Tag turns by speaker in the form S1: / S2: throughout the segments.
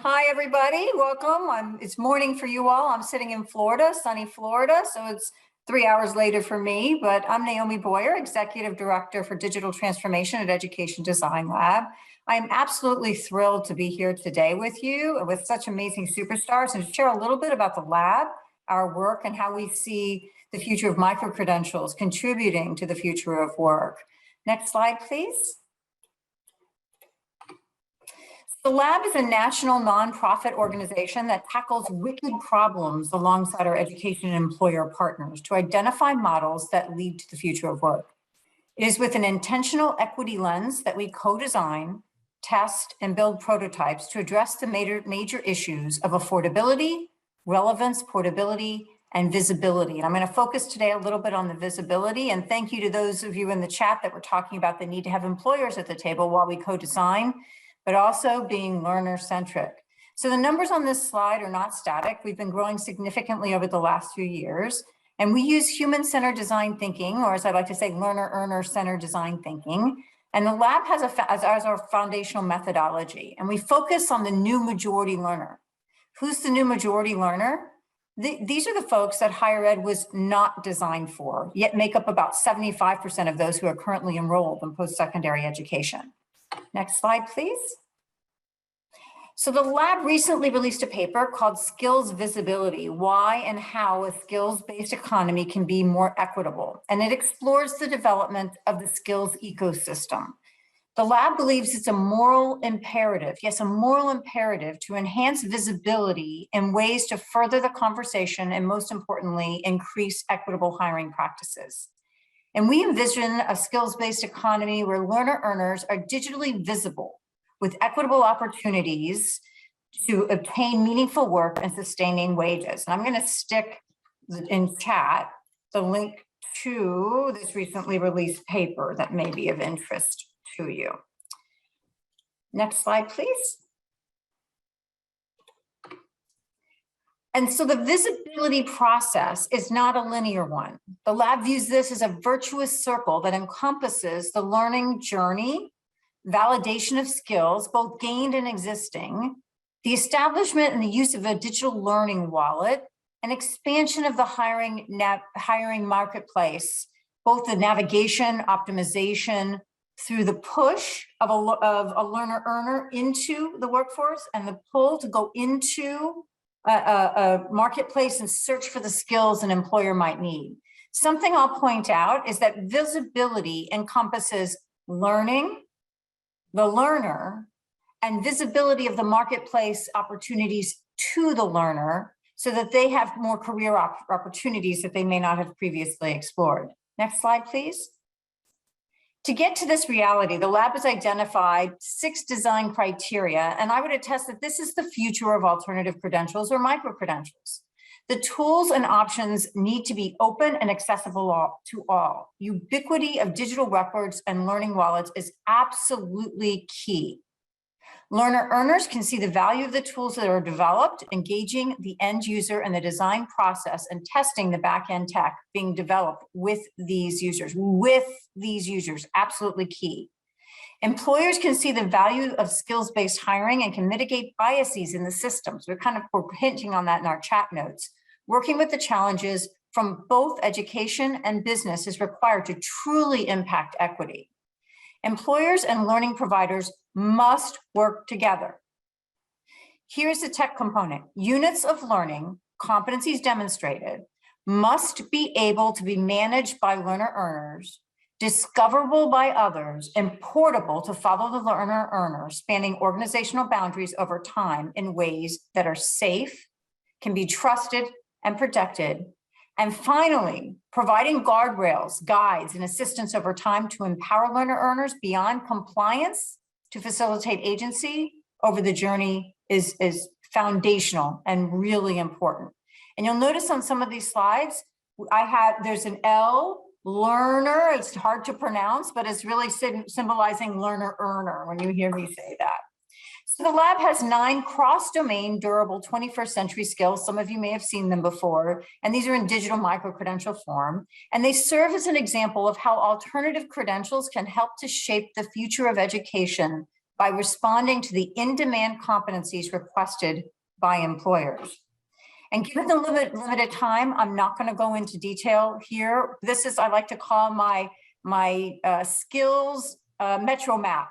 S1: Hi, everybody. Welcome. It's morning for you all. I'm sitting in Florida, sunny Florida, so it's 3 hours later for me, but I'm Naomi Boyer, Executive Director for Digital Transformation at Education Design Lab. I am absolutely thrilled to be here today with you, with such amazing superstars, and share a little bit about the lab, our work, and how we see the future of micro-credentials contributing to the future of work. Next slide, please. The lab is a national nonprofit organization that tackles wicked problems alongside our education and employer partners to identify models that lead to the future of work. It is with an intentional equity lens that we co-design, test, and build prototypes to address the major issues of affordability, relevance, portability, and visibility. And I'm going to focus today a little bit on the visibility, and thank you to those of you in the chat that were talking about the need to have employers at the table while we co-design, but also being learner-centric. So the numbers on this slide are not static. We've been growing significantly over the last few years, and we use human-centered design thinking, or as I like to say, learner-earner-centered design thinking. And the lab has as our foundational methodology, and we focus on the new majority learner. Who's the new majority learner? These are the folks that higher ed was not designed for, yet make up about 75% of those who are currently enrolled in post-secondary education. Next slide, please. So the lab recently released a paper called Skills Visibility, Why and How a Skills-Based Economy Can Be More Equitable. And it explores the development of the skills ecosystem. The lab believes it's a moral imperative, yes, a moral imperative to enhance visibility in ways to further the conversation and, most importantly, increase equitable hiring practices. And we envision a skills-based economy where learner earners are digitally visible with equitable opportunities to obtain meaningful work and sustaining wages. And I'm going to stick in chat the link to this recently released paper that may be of interest to you. Next slide, please. And so the visibility process is not a linear one. The lab views this as a virtuous circle that encompasses the learning journey, validation of skills, both gained and existing, the establishment and the use of a digital learning wallet, and expansion of the hiring marketplace, both the navigation, optimization, through the push of a learner earner into the workforce and the pull to go into a marketplace and search for the skills an employer might need. Something I'll point out is that visibility encompasses learning, the learner, and visibility of the marketplace opportunities to the learner so that they have more career opportunities that they may not have previously explored. Next slide, please. To get to this reality, the lab has identified 6 design criteria, and I would attest that this is the future of alternative credentials or micro-credentials. The tools and options need to be open and accessible to all. Ubiquity of digital records and learning wallets is absolutely key. Learner earners can see the value of the tools that are developed, engaging the end user in the design process and testing the back-end tech being developed with these users, absolutely key. Employers can see the value of skills-based hiring and can mitigate biases in the systems. We're hinting on that in our chat notes. Working with the challenges from both education and business is required to truly impact equity. Employers and learning providers must work together. Here's the tech component. Units of learning, competencies demonstrated, must be able to be managed by learner earners, discoverable by others, and portable to follow the learner earner, spanning organizational boundaries over time in ways that are safe, can be trusted and protected. And finally, providing guardrails, guides, and assistance over time to empower learner earners beyond compliance to facilitate agency over the journey is foundational and really important. And you'll notice on some of these slides, there's an L, learner, it's hard to pronounce, but it's really symbolizing learner earner when you hear me say that. So the lab has 9 cross-domain durable 21st century skills. Some of you may have seen them before, and these are in digital micro-credential form. And they serve as an example of how alternative credentials can help to shape the future of education by responding to the in-demand competencies requested by employers. And given the limited time, I'm not going to go into detail here. This is, I like to call my skills metro map.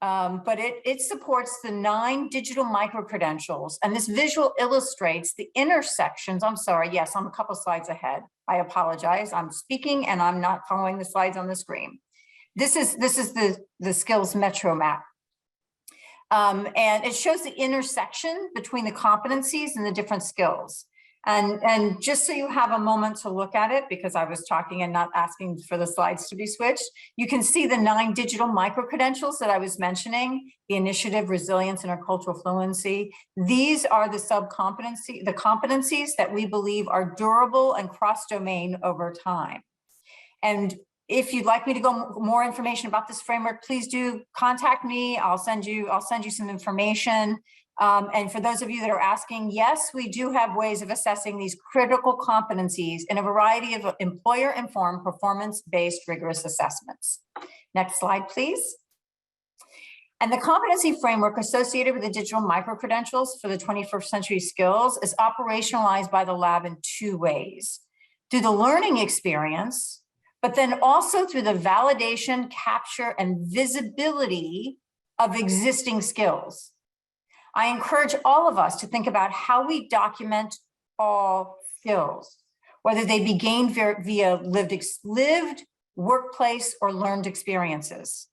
S1: But it supports the 9 digital micro-credentials. And this visual illustrates the intersections. I'm sorry, yes, I'm a couple slides ahead. I apologize. I'm speaking and I'm not following the slides on the screen. This is the skills metro map. And it shows the intersection between the competencies and the different skills. And just so you have a moment to look at it, because I was talking and not asking for the slides to be switched, you can see the 9 digital micro-credentials that I was mentioning, the initiative, resilience, intercultural fluency. These are the competencies that we believe are durable and cross-domain over time. And if you'd like me to go more information about this framework, please do contact me. I'll send you some information. And for those of you that are asking, yes, we do have ways of assessing these critical competencies in a variety of employer-informed, performance-based rigorous assessments. Next slide, please. And the competency framework associated with the digital micro-credentials for the 21st century skills is operationalized by the lab in 2 ways. Through the learning experience, but then also through the validation, capture, and visibility of existing skills. I encourage all of us to think about how we document all skills, whether they be gained via lived, workplace, or learned experiences.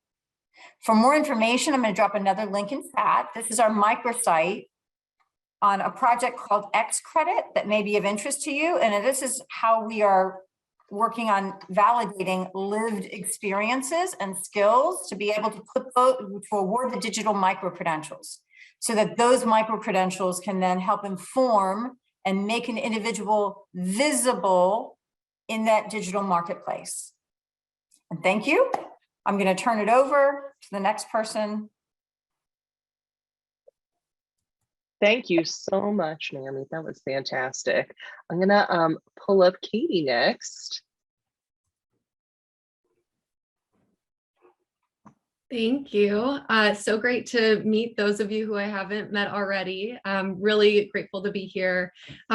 S1: For more information, I'm going to drop another link in chat. This is our microsite on a project called X Credit that may be of interest to you. And this is how we are working on validating lived experiences and skills to be able to award the digital micro-credentials, so that those micro-credentials can then help inform and make an individual visible in that digital marketplace. And thank you. I'm going to turn it over to the next person.
S2: Thank you so much, Naomi. That was fantastic. I'm going to pull up Katie next.
S3: Thank you. So great to meet those of you who I haven't met already. I'm really grateful to be here.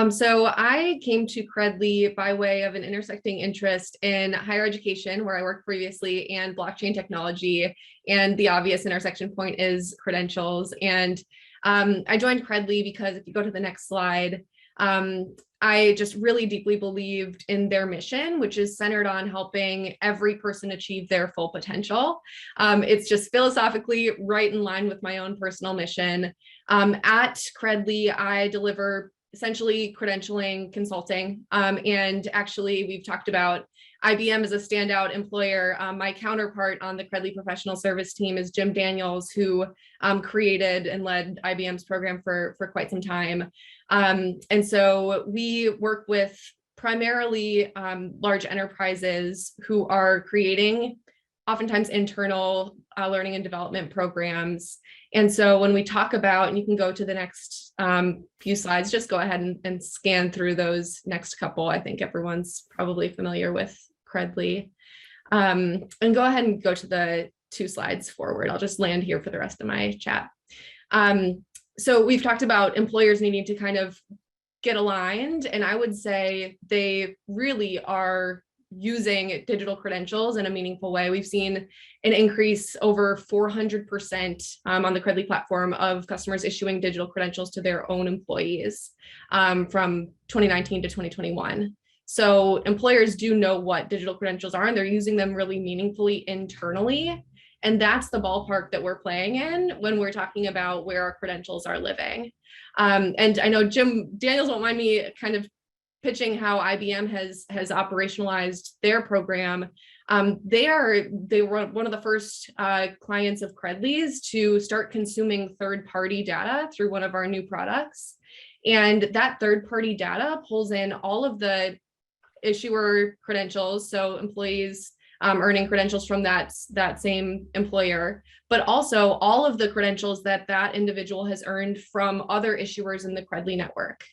S3: So I came to Credly by way of an intersecting interest in higher education, where I worked previously, and blockchain technology. And the obvious intersection point is credentials. And I joined Credly because, if you go to the next slide, I just really deeply believed in their mission, which is centered on helping every person achieve their full potential. It's just philosophically right in line with my own personal mission. At Credly, I deliver essentially credentialing consulting. And actually, we've talked about IBM as a standout employer. My counterpart on the Credly professional service team is Jim Daniels, who created and led IBM's program for quite some time. And so we work with primarily large enterprises who are creating oftentimes internal learning and development programs. And so when we talk about, and you can go to the next few slides, just go ahead and scan through those next couple. I think everyone's probably familiar with Credly. And go ahead and go to the 2 slides forward. I'll just land here for the rest of my chat. So we've talked about employers needing to kind of get aligned, and I would say they really are using digital credentials in a meaningful way. We've seen an increase over 400% on the Credly platform of customers issuing digital credentials to their own employees from 2019 to 2021. So employers do know what digital credentials are, and they're using them really meaningfully internally. And that's the ballpark that we're playing in when we're talking about where our credentials are living. And I know Jim Daniels won't mind me kind of pitching how IBM has operationalized their program. They were one of the first clients of Credly's to start consuming third-party data through one of our new products. And that third-party data pulls in all of the issuer credentials, so employees earning credentials from that same employer, but also all of the credentials that individual has earned from other issuers in the Credly network.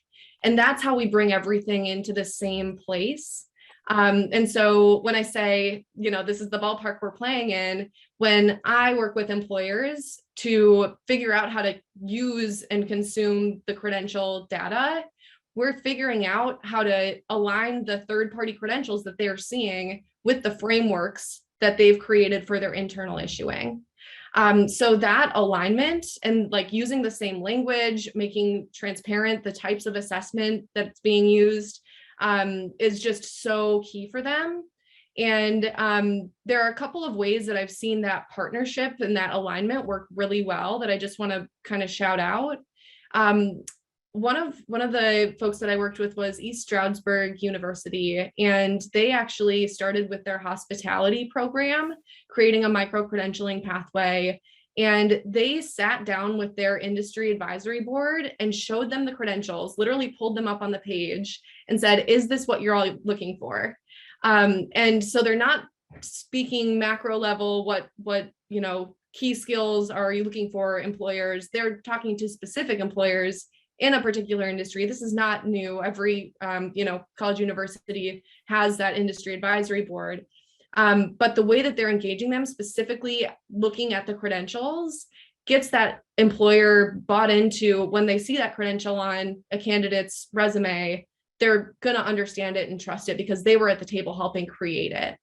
S3: And that's how we bring everything into the same place. And so when I say, this is the ballpark we're playing in, when I work with employers to figure out how to use and consume the credential data, we're figuring out how to align the third-party credentials that they're seeing with the frameworks that they've created for their internal issuing. So that alignment and like using the same language, making transparent the types of assessment that's being used is just so key for them. And there are a couple of ways that I've seen that partnership and that alignment work really well that I just want to kind of shout out. One of the folks that I worked with was East Stroudsburg University, and they actually started with their hospitality program, creating a micro-credentialing pathway. And they sat down with their industry advisory board and showed them the credentials, literally pulled them up on the page and said, is this what you're all looking for? And so they're not speaking macro level, what key skills are you looking for employers? They're talking to specific employers in a particular industry. This is not new. Every college university has that industry advisory board. But the way that they're engaging them, specifically looking at the credentials, gets that employer bought into when they see that credential on a candidate's resume, they're going to understand it and trust it because they were at the table helping create it.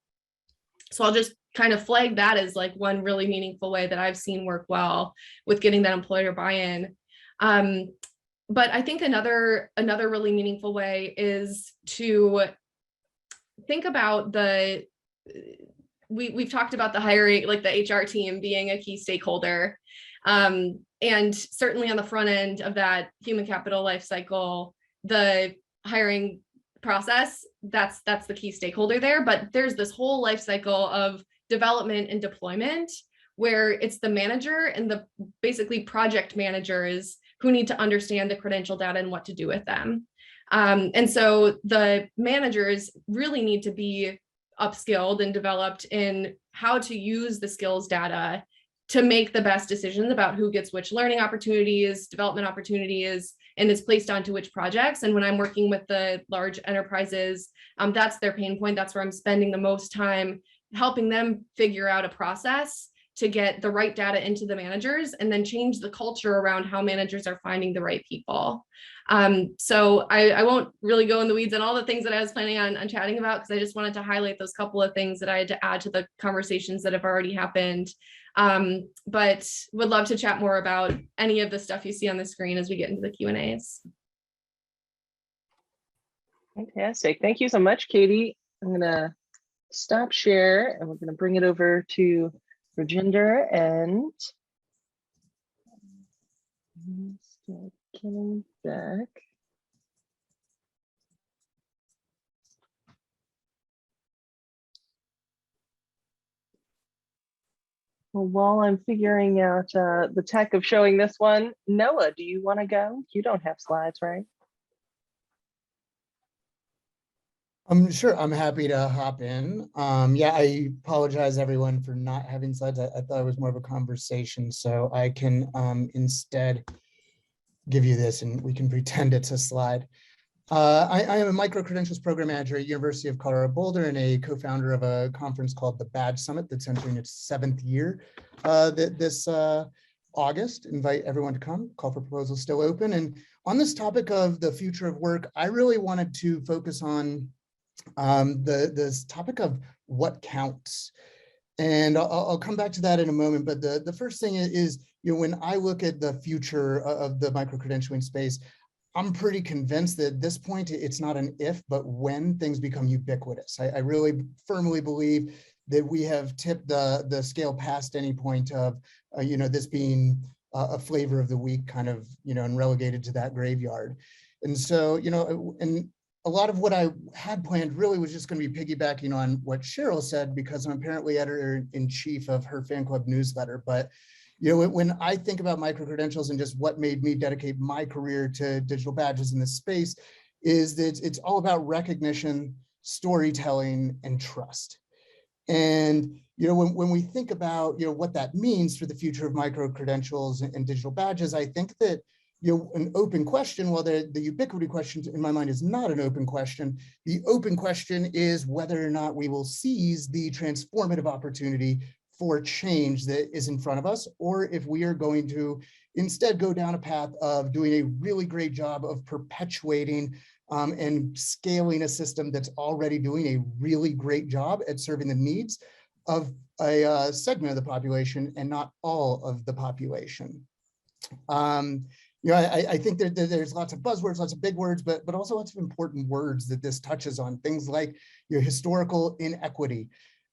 S3: So I'll just kind of flag that as like one really meaningful way that I've seen work well with getting that employer buy-in. But I think another really meaningful way is to think about we've talked about the hiring, like the HR team being a key stakeholder. And certainly on the front end of that human capital life cycle, the hiring process, that's the key stakeholder there. But there's this whole life cycle of development and deployment where it's the manager and the basically project managers who need to understand the credential data and what to do with them. And so the managers really need to be upskilled and developed in how to use the skills data to make the best decisions about who gets which learning opportunities, development opportunities, and is placed onto which projects. And when I'm working with the large enterprises, that's their pain point. That's where I'm spending the most time helping them figure out a process to get the right data into the managers and then change the culture around how managers are finding the right people. So I won't really go in the weeds on all the things that I was planning on chatting about, because I just wanted to highlight those couple of things that I had to add to the conversations that have already happened. But would love to chat more about any of the stuff you see on the screen as we get into the Q&As.
S2: Fantastic. Thank you so much, Katie. I'm going to stop share and we're going to bring it over to Rajinder and getting back. Well, while I'm figuring out the tech of showing this one, Noah, do you want to go? You don't have slides, right?
S4: Sure, I'm happy to hop in. Yeah, I apologize everyone for not having slides. I thought it was more of a conversation, so I can instead give you this and we can pretend it's a slide. I am a micro-credentials program manager at University of Colorado Boulder and a co-founder of a conference called the Badge Summit that's entering its 7th year this August. Invite everyone to come. Call for proposals still open. And on this topic of the future of work, I really wanted to focus on this topic of what counts. And I'll come back to that in a moment. But the first thing is, when I look at the future of the micro-credentialing space, I'm pretty convinced that at this point, it's not an if, but when things become ubiquitous. I really firmly believe that we have tipped the scale past any point of, this being a flavor of the week kind of, and relegated to that graveyard. And so, and a lot of what I had planned really was just going to be piggybacking on what Cheryl said, because I'm apparently editor-in-chief of her fan club newsletter. But when I think about micro-credentials and just what made me dedicate my career to digital badges in this space, is that it's all about recognition, storytelling, and trust. And when we think about what that means for the future of micro-credentials and digital badges, I think that an open question, while the ubiquity question in my mind is not an open question. The open question is whether or not we will seize the transformative opportunity for change that is in front of us, or if we are going to instead go down a path of doing a really great job of perpetuating and scaling a system that's already doing a really great job at serving the needs of a segment of the population and not all of the population. I think that there's lots of buzzwords, lots of big words, but also lots of important words that this touches on. Things like historical inequity,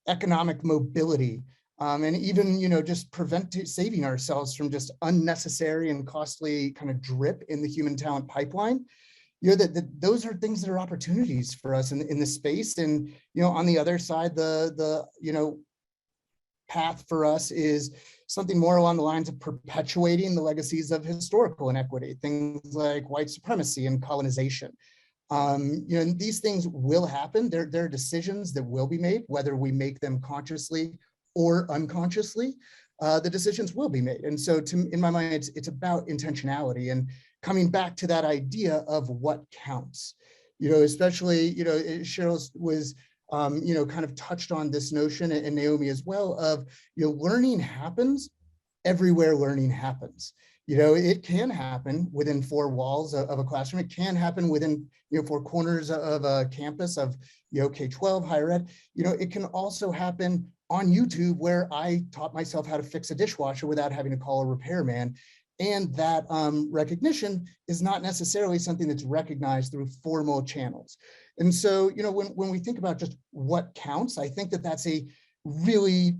S4: economic mobility, and even just saving ourselves from just unnecessary and costly kind of drip in the human talent pipeline. Those are things that are opportunities for us in this space. And on the other side, the path for us is something more along the lines of perpetuating the legacies of historical inequity, things like white supremacy and colonization. These things will happen. There are decisions that will be made, whether we make them consciously or unconsciously. The decisions will be made. And so in my mind, it's about intentionality and coming back to that idea of what counts. Especially, Cheryl was kind of touched on this notion, and Naomi as well, of learning happens everywhere learning happens. It can happen within four walls of a classroom. It can happen within four corners of a campus of K-12, higher ed. It can also happen on YouTube, where I taught myself how to fix a dishwasher without having to call a repairman. And that recognition is not necessarily something that's recognized through formal channels. And so, when we think about just what counts, I think that that's a really,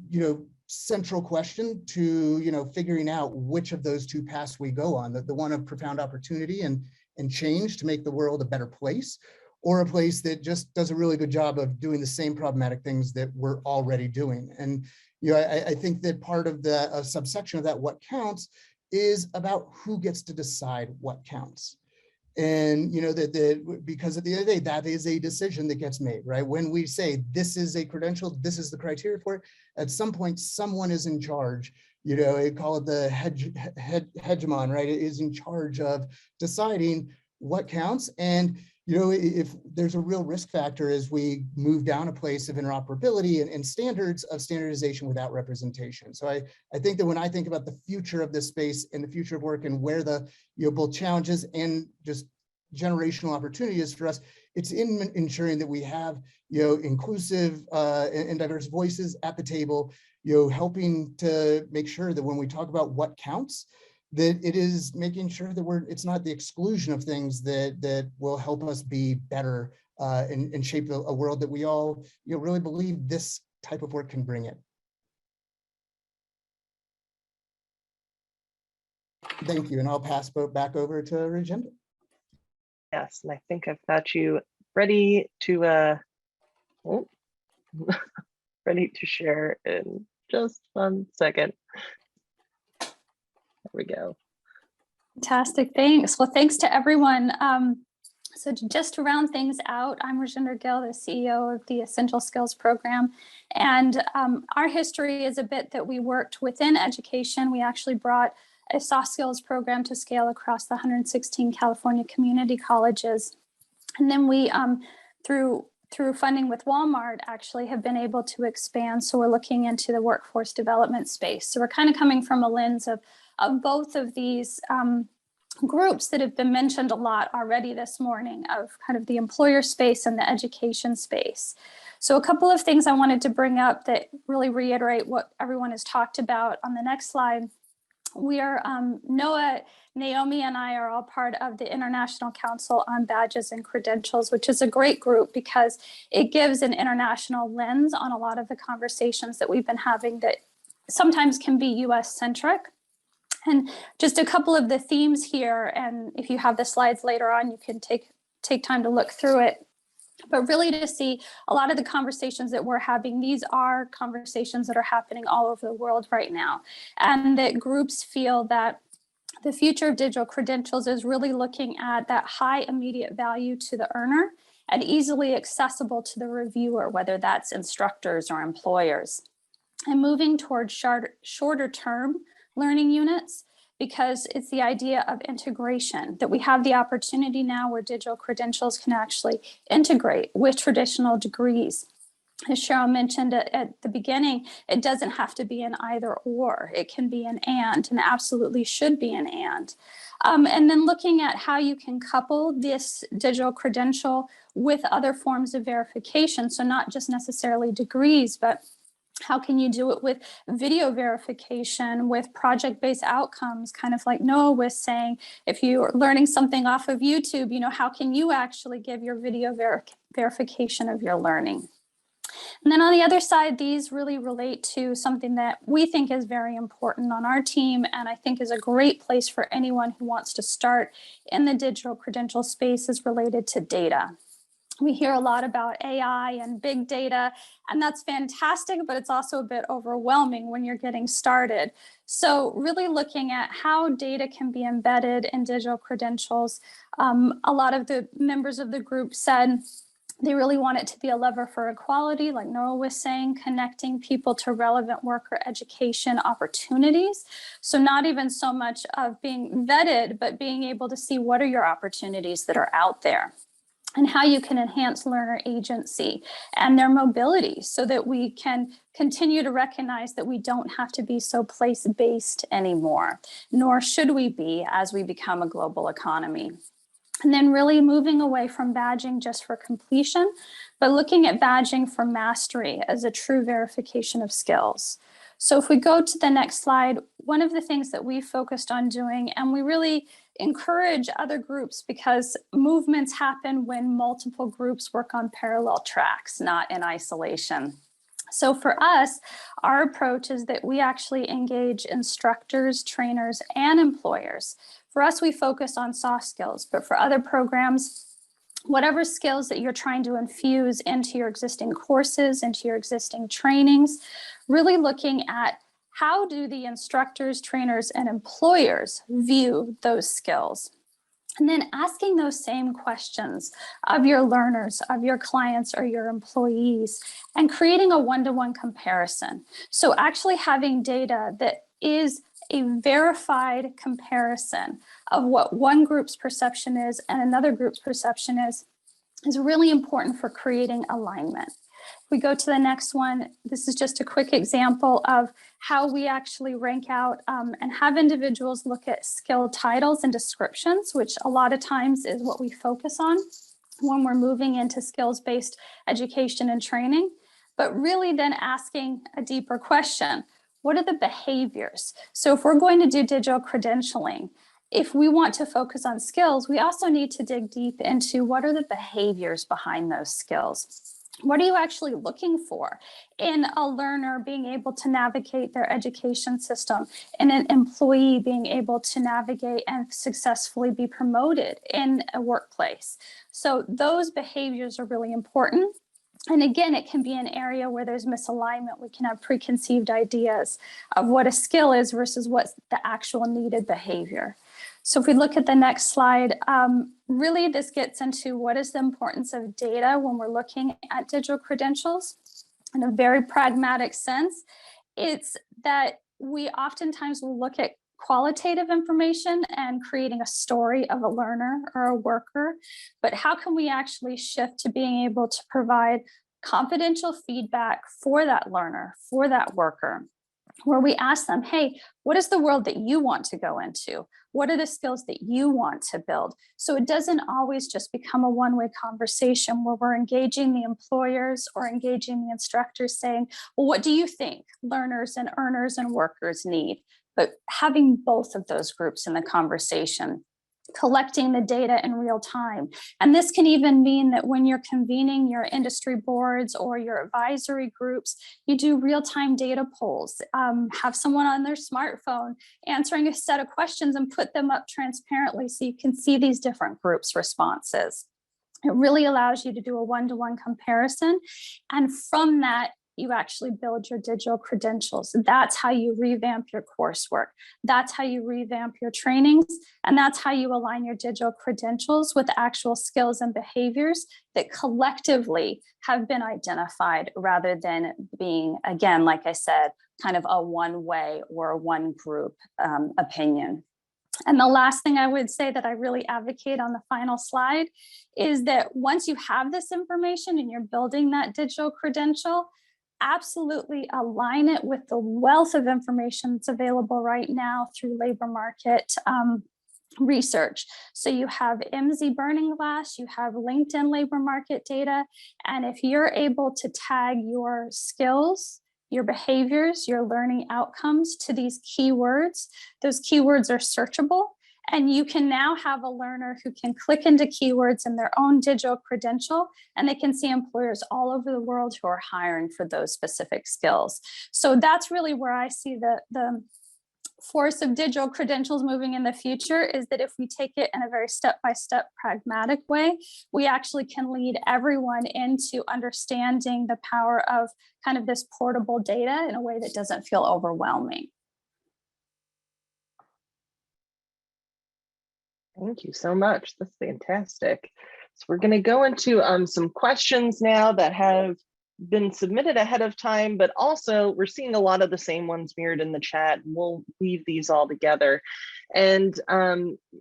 S4: central question to, figuring out which of those two paths we go on, the one of profound opportunity and change to make the world a better place, or a place that just does a really good job of doing the same problematic things that we're already doing. And, I think that part of the subsection of that, what counts, is about who gets to decide what counts. And because at the end of the day, that is a decision that gets made, right? When we say this is a credential, this is the criteria for it, at some point someone is in charge. They call it the hegemon, right? It is in charge of deciding what counts. And if there's a real risk factor as we move down a place of interoperability and standards of standardization without representation. So I think that when I think about the future of this space and the future of work and where the both challenges and just generational opportunity is for us, it's in ensuring that we have inclusive and diverse voices at the table, helping to make sure that when we talk about what counts, that it is making sure that it's not the exclusion of things that will help us be better and shape a world that we all really believe this type of work can bring it. Thank you, and I'll pass back over to Rajendra.
S2: Yes, and I think I've got you ready to ready to share in just 1 second. There we go.
S5: Fantastic, thanks. Well, thanks to everyone. So just to round things out, I'm Rajendra Gill, the CEO of the Essential Skills Program. And our history is a bit that we worked within education. We actually brought a soft skills program to scale across the 116 California community colleges. And then we, through funding with Walmart, actually have been able to expand. So we're looking into the workforce development space. So we're kind of coming from a lens of both of these groups that have been mentioned a lot already this morning, of kind of the employer space and the education space. So a couple of things I wanted to bring up that really reiterate what everyone has talked about on the next slide. We are, Noah, Naomi, and I are all part of the International Council on Badges and Credentials, which is a great group because it gives an international lens on a lot of the conversations that we've been having that sometimes can be US centric. And just a couple of the themes here, and if you have the slides later on, you can take time to look through it. But really to see a lot of the conversations that we're having, these are conversations that are happening all over the world right now. And that groups feel that the future of digital credentials is really looking at that high immediate value to the earner and easily accessible to the reviewer, whether that's instructors or employers. And moving towards shorter term learning units because it's the idea of integration, that we have the opportunity now where digital credentials can actually integrate with traditional degrees. As Cheryl mentioned at the beginning, it doesn't have to be an either or. It can be an and absolutely should be an and. And then looking at how you can couple this digital credential with other forms of verification. So not just necessarily degrees, but how can you do it with video verification, with project-based outcomes, kind of like Noah was saying, if you're learning something off of YouTube, how can you actually give your video verification of your learning? And then on the other side, these really relate to something that we think is very important on our team, and I think is a great place for anyone who wants to start in the digital credential space, is related to data. We hear a lot about AI and big data, and that's fantastic, but it's also a bit overwhelming when you're getting started. So really looking at how data can be embedded in digital credentials. A lot of the members of the group said they really want it to be a lever for equality, like Noah was saying, connecting people to relevant worker education opportunities. So not even so much of being vetted, but being able to see what are your opportunities that are out there, and how you can enhance learner agency and their mobility, so that we can continue to recognize that we don't have to be so place-based anymore, nor should we be as we become a global economy. And then really moving away from badging just for completion, but looking at badging for mastery as a true verification of skills. So if we go to the next slide, one of the things that we focused on doing, and we really encourage other groups, because movements happen when multiple groups work on parallel tracks, not in isolation. So for us, our approach is that we actually engage instructors, trainers, and employers. For us, we focus on soft skills, but for other programs, whatever skills that you're trying to infuse into your existing courses, into your existing trainings, really looking at how do the instructors, trainers, and employers view those skills. And then asking those same questions of your learners, of your clients, or your employees, and creating a one-to-one comparison. So actually having data that is a verified comparison of what one group's perception is and another group's perception is really important for creating alignment. If we go to the next one, this is just a quick example of how we actually rank out and have individuals look at skill titles and descriptions, which a lot of times is what we focus on when we're moving into skills-based education and training, but really then asking a deeper question. What are the behaviors? So if we're going to do digital credentialing, if we want to focus on skills, we also need to dig deep into what are the behaviors behind those skills. What are you actually looking for in a learner being able to navigate their education system, and an employee being able to navigate and successfully be promoted in a workplace? So those behaviors are really important. And again, it can be an area where there's misalignment. We can have preconceived ideas of what a skill is versus what's the actual needed behavior. So if we look at the next slide, really this gets into what is the importance of data when we're looking at digital credentials. In a very pragmatic sense, it's that we oftentimes will look at qualitative information and creating a story of a learner or a worker, but how can we actually shift to being able to provide confidential feedback for that learner, for that worker, where we ask them, hey, what is the world that you want to go into? What are the skills that you want to build? So it doesn't always just become a one-way conversation where we're engaging the employers or engaging the instructors saying, well, what do you think learners and earners and workers need? But having both of those groups in the conversation, collecting the data in real time. And this can even mean that when you're convening your industry boards or your advisory groups, you do real-time data polls, have someone on their smartphone answering a set of questions and put them up transparently so you can see these different groups' responses. It really allows you to do a one-to-one comparison. And from that, you actually build your digital credentials. That's how you revamp your coursework. That's how you revamp your trainings. And that's how you align your digital credentials with actual skills and behaviors that collectively have been identified, rather than being, again, like I said, kind of a one way or a one group opinion. And the last thing I would say that I really advocate on the final slide is that once you have this information and you're building that digital credential, absolutely align it with the wealth of information that's available right now through labor market research. So you have MZ Burning Glass, you have LinkedIn labor market data, and if you're able to tag your skills, your behaviors, your learning outcomes to these keywords, those keywords are searchable. And you can now have a learner who can click into keywords in their own digital credential, and they can see employers all over the world who are hiring for those specific skills. So that's really where I see the force of digital credentials moving in the future, is that if we take it in a very step-by-step pragmatic way, we actually can lead everyone into understanding the power of kind of this portable data in a way that doesn't feel overwhelming.
S2: Thank you so much. That's fantastic. So we're going to go into some questions now that have been submitted ahead of time, but also we're seeing a lot of the same ones mirrored in the chat. We'll weave these all together. And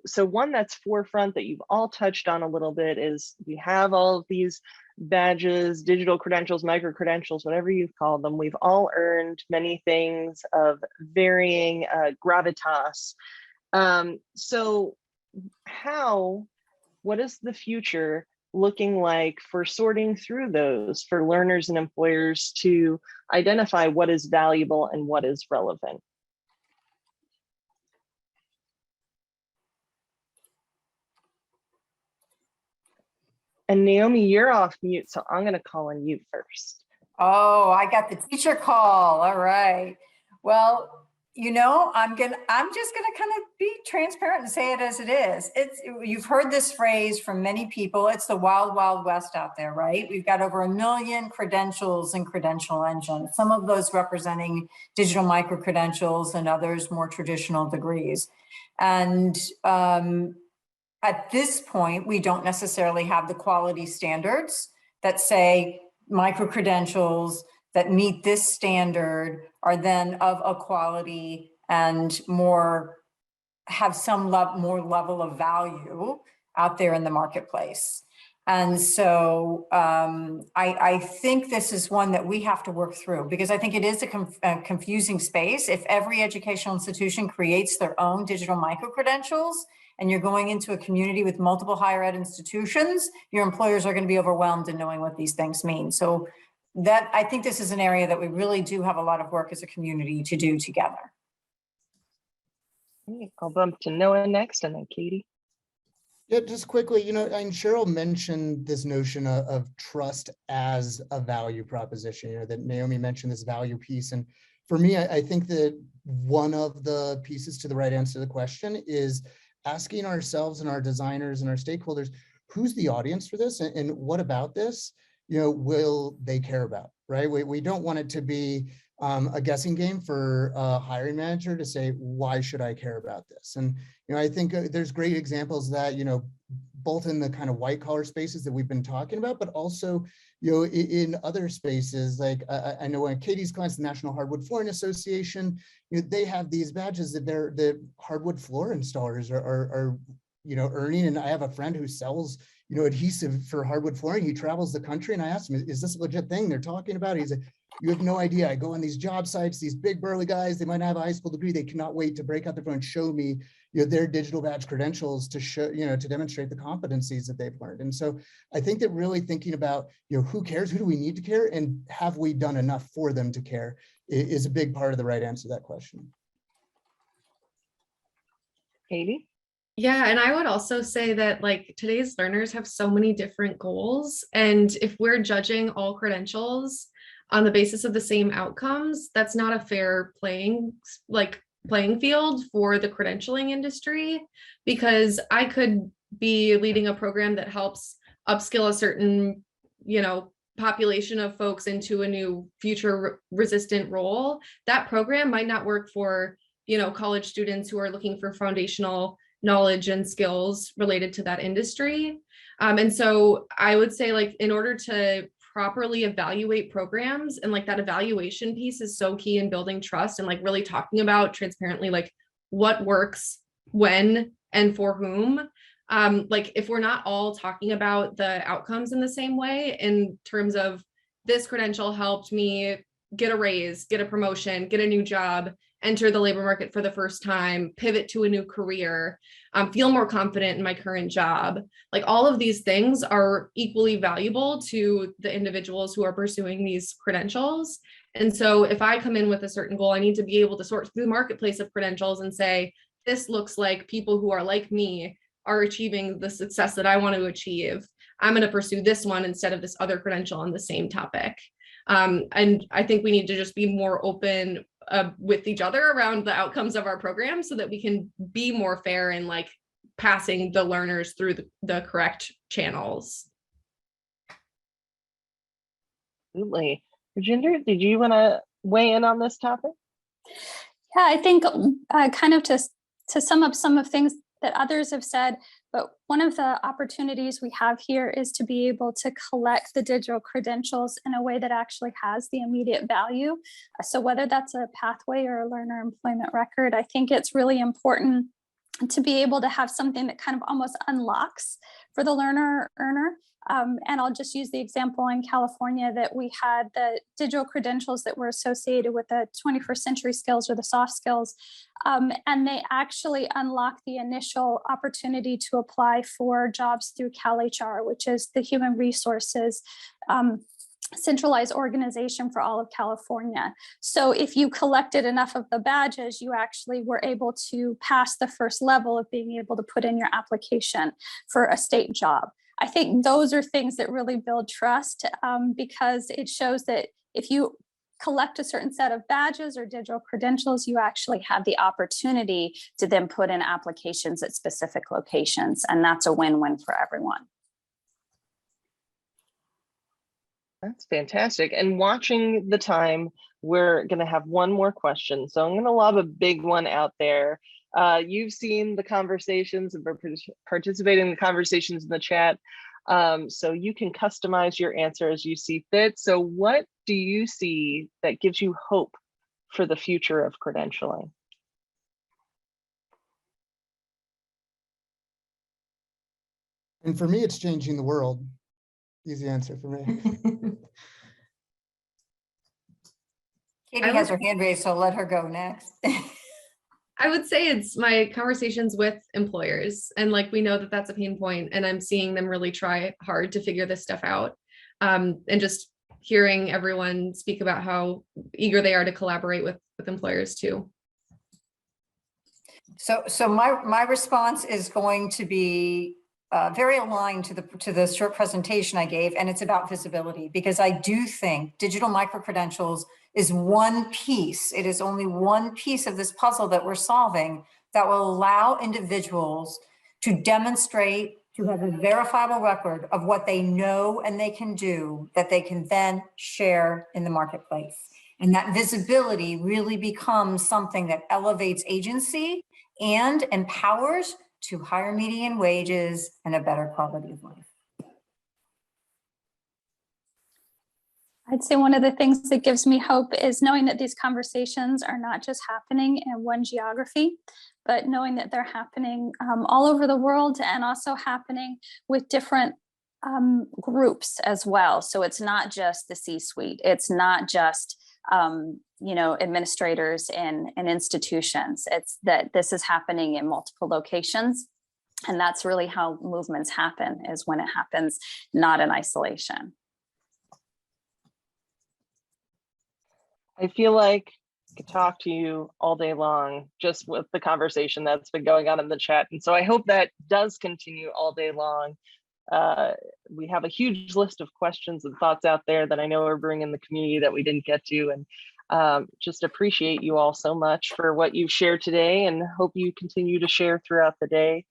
S2: so one that's forefront that you've all touched on a little bit is we have all of these badges, digital credentials, micro credentials, whatever you've called them. We've all earned many things of varying gravitas. So what is the future looking like for sorting through those for learners and employers to identify what is valuable and what is relevant? And Naomi, you're off mute, so I'm going to call on you first.
S1: Oh, I got the teacher call. All right. Well, you know, I'm just gonna kind of be transparent and say it as it is. You've heard this phrase from many people. It's the wild, wild west out there, right? We've got over 1 million credentials and credential engines, some of those representing digital micro credentials and others more traditional degrees. And at this point, we don't necessarily have the quality standards that say micro credentials that meet this standard are then of a quality and have some more level of value out there in the marketplace. And so I think this is one that we have to work through, because I think it is a confusing space. If every educational institution creates their own digital micro credentials, and you're going into a community with multiple higher ed institutions, your employers are going to be overwhelmed in knowing what these things mean. So I think this is an area that we really do have a lot of work as a community to do together.
S2: I'll bump to Noah next, and then Katie.
S4: Yeah, just quickly, you know, and Cheryl mentioned this notion of trust as a value proposition, you know, that Naomi mentioned this value piece. And for me, I think that one of the pieces to the right answer to the question is asking ourselves and our designers and our stakeholders, who's the audience for this, and what about this, you know, will they care about, right? We don't want it to be a guessing game for a hiring manager to say, why should I care about this? And, you know, I think there's great examples that, you know, both in the kind of white collar spaces that we've been talking about, but also, you know, in other spaces, like I know in Katie's clients, the National Hardwood Flooring Association, you know, they have these badges that the hardwood floor installers are, you know, earning. And I have a friend who sells, you know, adhesive for hardwood flooring. He travels the country, and I asked him, is this a legit thing they're talking about? He's like, you have no idea. I go on these job sites, these big burly guys, they might not have a high school degree. They cannot wait to break out their phone and show me, you know, their digital badge credentials to show, you know, to demonstrate the competencies that they've learned. And so I think that really thinking about, you know, who cares, who do we need to care, and have we done enough for them to care is a big part of the right answer to that question.
S2: Katie?
S3: Yeah, and I would also say that like today's learners have so many different goals. And if we're judging all credentials on the basis of the same outcomes, that's not a fair playing field for the credentialing industry, because I could be leading a program that helps upskill a certain, you know, population of folks into a new future resistant role, that program might not work for, college students who are looking for foundational knowledge and skills related to that industry. And so I would say, like, in order to properly evaluate programs, and like that evaluation piece is so key in building trust and like really talking about transparently, like what works, when, and for whom. Like if we're not all talking about the outcomes in the same way, in terms of this credential helped me get a raise, get a promotion, get a new job, enter the labor market for the first time, pivot to a new career, feel more confident in my current job. Like all of these things are equally valuable to the individuals who are pursuing these credentials. And so if I come in with a certain goal, I need to be able to sort through the marketplace of credentials and say, this looks like people who are like me are achieving the success that I want to achieve. I'm going to pursue this one instead of this other credential on the same topic. And I think we need to just be more open with each other around the outcomes of our program so that we can be more fair in like passing the learners through the correct channels.
S2: Absolutely. Virginia, did you want to weigh in on this topic?
S5: Yeah, I think kind of to sum up some of things that others have said, but one of the opportunities we have here is to be able to collect the digital credentials in a way that actually has the immediate value. So whether that's a pathway or a learner employment record, I think it's really important to be able to have something that kind of almost unlocks for the learner earner. And I'll just use the example in California that we had the digital credentials that were associated with the 21st century skills or the soft skills. And they actually unlock the initial opportunity to apply for jobs through CalHR, which is the human resources centralized organization for all of California. So if you collected enough of the badges, you actually were able to pass the first level of being able to put in your application for a state job. I think those are things that really build trust because it shows that if you collect a certain set of badges or digital credentials, you actually have the opportunity to then put in applications at specific locations. And that's a win-win for everyone.
S2: That's fantastic. And watching the time, we're going to have one more question. So I'm going to lob a big one out there. You've seen the conversations and participating in the conversations in the chat. So you can customize your answer as you see fit. So what do you see that gives you hope for the future of credentialing?
S4: And for me, it's changing the world. Easy answer for me.
S1: Katie has her hand raised, so I'll let her go next.
S3: I would say it's my conversations with employers, and like we know that that's a pain point, and I'm seeing them really try hard to figure this stuff out, and just hearing everyone speak about how eager they are to collaborate with employers too.
S1: So my response is going to be very aligned to the short presentation I gave, and it's about visibility, because I do think digital micro-credentials is one piece. It is only one piece of this puzzle that we're solving that will allow individuals to demonstrate, to have a verifiable record of what they know and they can do, that they can then share in the marketplace. And that visibility really becomes something that elevates agency and empowers to higher median wages and a better quality of life.
S5: I'd say one of the things that gives me hope is knowing that these conversations are not just happening in one geography, but knowing that they're happening all over the world and also happening with different groups as well. So it's not just the C-suite. It's not just administrators and institutions. It's that this is happening in multiple locations. And that's really how movements happen, is when it happens not in isolation.
S2: I feel like I could talk to you all day long just with the conversation that's been going on in the chat. And so I hope that does continue all day long. We have a huge list of questions and thoughts out there that I know are bringing the community that we didn't get to, and just appreciate you all so much for what you've shared today, and hope you continue to share throughout the day.